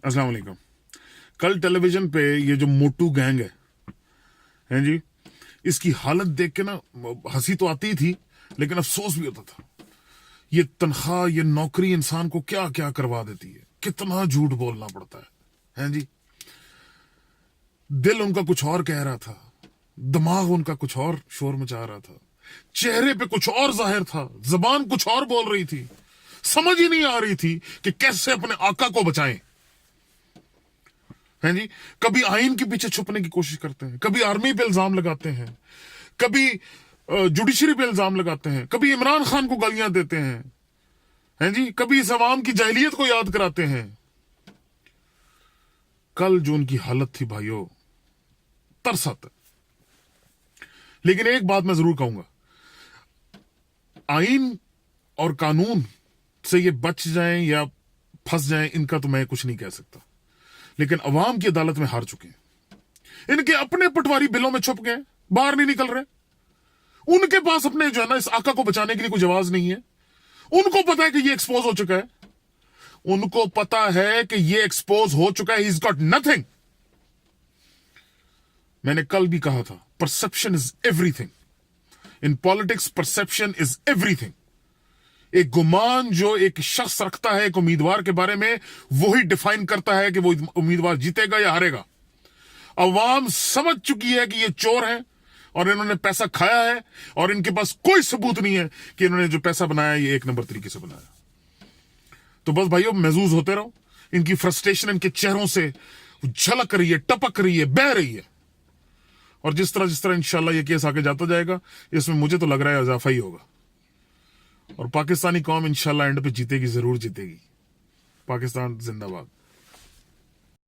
अस्सलाम वालेकुम। कल टेलीविजन पे ये जो मोटू गैंग है जी, इसकी हालत देख के ना हंसी तो आती थी लेकिन अफसोस भी होता था। ये तनख्वाह, ये नौकरी इंसान को क्या क्या करवा देती है, कितना झूठ बोलना पड़ता है जी। दिल उनका कुछ और कह रहा था, दिमाग उनका कुछ और शोर मचा रहा था, चेहरे पे कुछ और जाहिर था, जबान कुछ और बोल रही थी। समझ ही नहीं आ रही थी कि कैसे अपने आका को बचाएं। हैं जी, कभी आइन के पीछे छुपने की कोशिश करते हैं, कभी आर्मी पे इल्जाम लगाते हैं, कभी जुडिशरी पे इल्जाम लगाते हैं, कभी इमरान खान को गालियां देते हैं जी, कभी इस अवाम की जाहिलियत को याद कराते हैं। कल जो उनकी हालत थी भाइयों, तरस आता। लेकिन एक बात मैं जरूर कहूंगा, आइन और कानून से ये बच जाएं या फंस जाएं, इनका तो मैं कुछ नहीं कह सकता, लेकिन अवाम की अदालत में हार चुके हैं। इनके अपने पटवारी बिलों में छुप गए, बाहर नहीं निकल रहे। उनके पास अपने जो है ना इस आका को बचाने के लिए कोई आवाज नहीं है। उनको पता है कि ये एक्सपोज हो चुका है, उनको पता है कि ये एक्सपोज हो चुका है। He is got nothing. मैंने कल भी कहा था, perception is everything. In politics perception is everything. एक गुमान जो एक शख्स रखता है एक उम्मीदवार के बारे में, वही डिफाइन करता है कि वो उम्मीदवार जीतेगा या हारेगा। अवाम समझ चुकी है कि ये चोर हैं और इन्होंने पैसा खाया है और इनके पास कोई सबूत नहीं है कि इन्होंने जो पैसा बनाया ये एक नंबर तरीके से बनाया। तो बस भाइयों, महजूज होते रहो। इनकी फ्रस्ट्रेशन इनके चेहरों से झलक रही है, टपक रही है, बह रही है। और जिस तरह इंशाल्लाह ये केस आगे जाता जाएगा, इसमें मुझे तो लग रहा है इजाफा ही होगा और पाकिस्तानी कौम इंशाल्लाह एंड पे जीतेगी, जरूर जीतेगी। पाकिस्तान जिंदाबाद।